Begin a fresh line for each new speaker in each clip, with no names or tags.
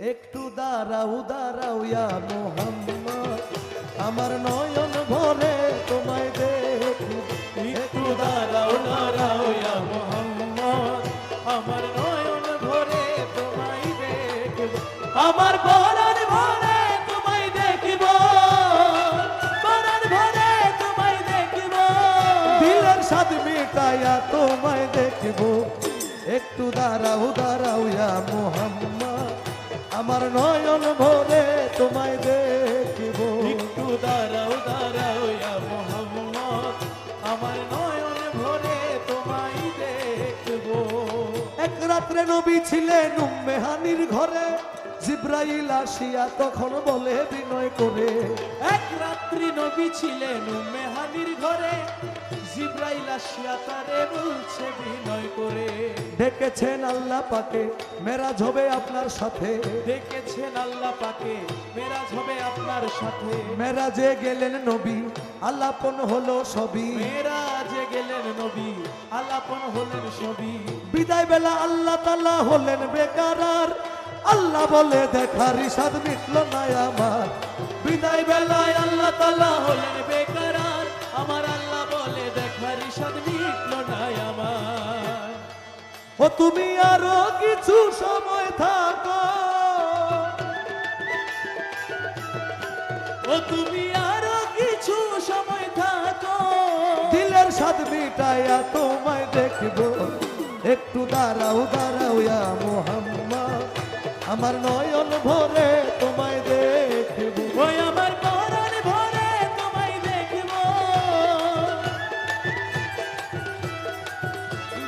একটু দাঁড়াও দাঁড়াও ইয়া মোহাম্মদ, আমার নয়ন ভরে তোমায় দেখব।
একটু দাঁড়াও দাঁড়াও ইয়া মুহাম্মদ, আমার নয়ন ভরে তোমায় দেখব, আমার পরাণ ভরে তোমায় দেখব, পরাণ ভরে তোমায় দেখব,
দিলের স্বাদ মিটাইয়া তোমায় দেখব। একটু দাঁড়াও দাঁড়াও ইয়া মোহাম্মদ, আমার নয়ন ভরে তোমায় দেখব।
একটু দাঁড়াও দাঁড়াও ইয়া মুহাম্মদ, আমার নয়ন ভরে তোমায় দেখব।
এক রাত্রে নবী ছিলেন উম্মে হানির ঘরে, জিব্রাইল আসিয়া তখন বলে বিনয় করে,
এক রাত্রি নবী ছিলেন উম্মে হানির ঘরে, জিব্রাইল আসিয়া তারে বলছে বিনয় করে,
ডেকেছেন আল্লাহ পাকে মেরাজ হবে আপনার সাথে।
দেখেছেন আল্লাহ পাকে মেরাজ হবে আপনার সাথে,
মেরাজে গেলেন নবী আল্লাপন হলো সবই।
মেরাজে গেলেন নবী আলাপন হলেন সবই,
বিদায় বেলা আল্লাহ তাআলা হলেন বেকারার, আল্লাহ বলে দেখার ইসাদ মিটল না আমার।
বিদায় বেলায় আল্লাহ তাআলা হলেন বেকারার, আমার আল্লাহ বলে দেখার ইশাদ মিটল না আমার।
ও তুমি আরো কিছু সময় থাকো,
ও তুমি আরো কিছু সময় থাকো,
দিলের স্বাদ মিটাইয়া তোমায় দেখব। একটু দাঁড়াও দাঁড়াও ইয়া মোহাম্মদ, আমার নয়ন ভরে তোমায় দেখব।
ওই আমার পরাণ ভরে তোমায় দেখব,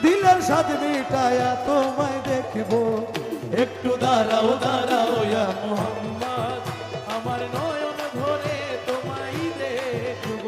দিলের স্বাদ মিটাইয়া তোমায় দেখব।
একটু দাঁড়াও দাঁড়াও ইয়া মুহাম্মদ, আমার নয়ন ভরে তোমায় দেখব।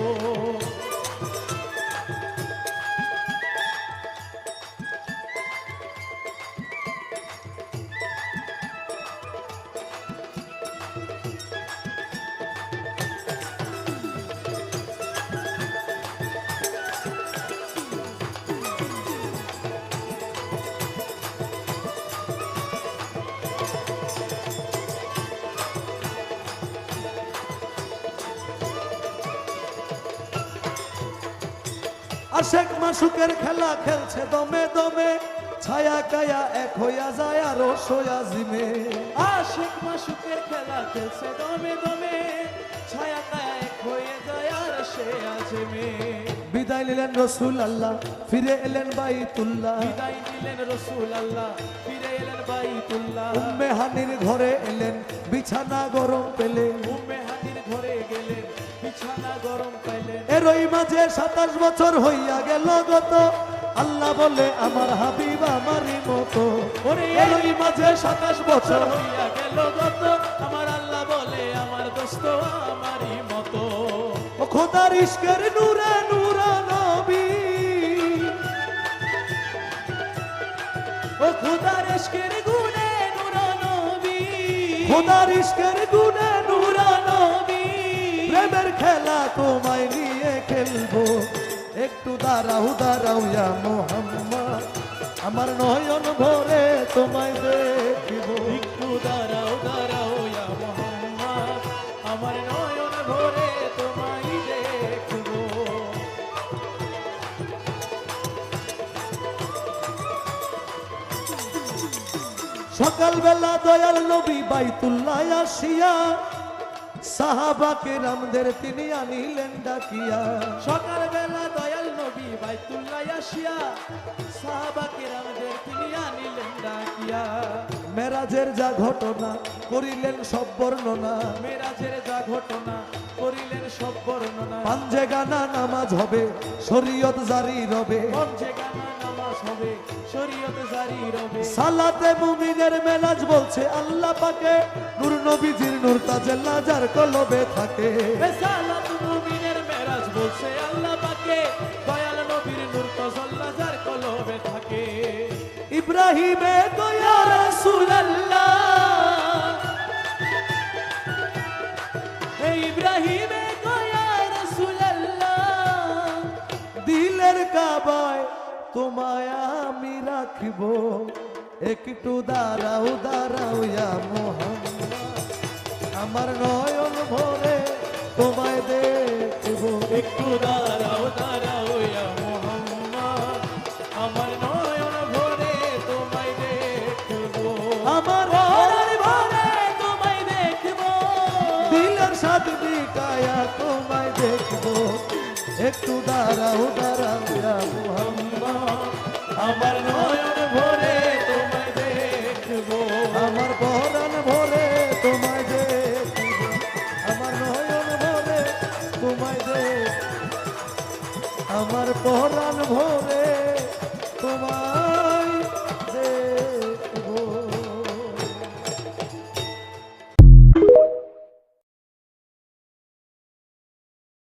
আশেক মাসুকের খেলা খেলছে দমে দমে, ছায়া কায়া এক হইয়া যায় আর সোয়া জিমে।
আশিক মাসুকের খেলা খেলছে দমে দমে, ছায়া কায়া এক হয়ে যায় আর সে আজমে।
বিদায় নিলেন রসুল আল্লাহ, ফিরে এলেন বাইতুল্লাহ।
বিদায় নিলেন রসুল আল্লাহ, ফিরে এলেন বাইতুল্লাহ।
উম্মে হানির ঘরে এলেন, বিছানা গরম পেলে।
উম্মে হানির ঘরে গেলেন, বিছানা গরম পাইলেন।
এরই মাঝে 27 বছর হইয়া গেল গত, আল্লাহ বলে আমার হাবিব আমারই মতো।
ওরে
এরই মাঝে 27 বছর
হইয়া গেল গত, আমার আল্লাহ বলে আমার দোস্ত আমারই মতো।
ও খোদার ইশকের নূরে নূরা নবী,
ও খোদার ইশকের গুণে নূরা নবী,
খোদার ইশকের গুণে নূরা
নবী।
প্রেমের খেলা তোমায় নিয়ে খেলবো। একটু দাঁড়াও দাঁড়াও ইয়া মোহাম্মদ, আমার নয়ন ভরে তোমায় দেখব।
একটু দাঁড়াও দাঁড়াও ইয়া মুহাম্মদ, আমার নয়ন ভরে তোমায় দেখব।
সকালবেলা দয়াল নবী বাইতুল্লাহ আসিয়া, সাহাবা কেরামদের তিনি আনিলেন ডাকিয়া।
সকালবেলা দয়াল নবী বাইতুল্লাহ আসিয়া, সাহাবা কেরামদের তিনি আনিলেন ডাকিয়া।
মেরাজের যা ঘটনা করিলেন সব বর্ণনা,
মেরাজের যা ঘটনা করিলেন সব বর্ণনা।
পাঞ্জে গানা নামাজ হবে, শরীয়ত জারি রবে।
পঞ্চে গানা নামাজ হবে, শরীয়ত জারি রবে।
সালাতে মুমিনের মেলাজ বলছে আল্লাহ পাকে, নূর নবীজির নূর তাজেল্লা যার কলবে থাকে।
রিসালাত মুমিনের মেরাজ বলছে আল্লাহ পাকে, দয়াল নবীর নূর তাজাল্লা যার কলবে থাকে।
ইব্রাহিমে দয়া রাসূলুল্লাহ,
হে ইব্রাহিমে দয়া রাসূলুল্লাহ,
দিলের কাবায় তোমায় আমি রাখিব। একটু দাঁড়াও দাঁড়াও ইয়া মোহাম্মদ, আমার নয়ন ভরে তোমায় দেখব।
একটু দাঁড়াও দাঁড়াও ইয়া মুহাম্মদ, আমার নয়ন ভরে তোমায় দেখবো,
আমার
পরাণ ভরে তোমায় দেখবো,
দিলের সাথে মিটায়া তোমায় দেখব। একটু দাঁড়াও দাঁড়াও ইয়া মুহাম্মদ,
আমার নয়ন ভরে তোমায় দেখবো,
আমার পরাণ ভরে তোমায় দেখব। আমার নয়ন ভরে তোমায় দেখব, আমার পরাণ ভরে তোমায়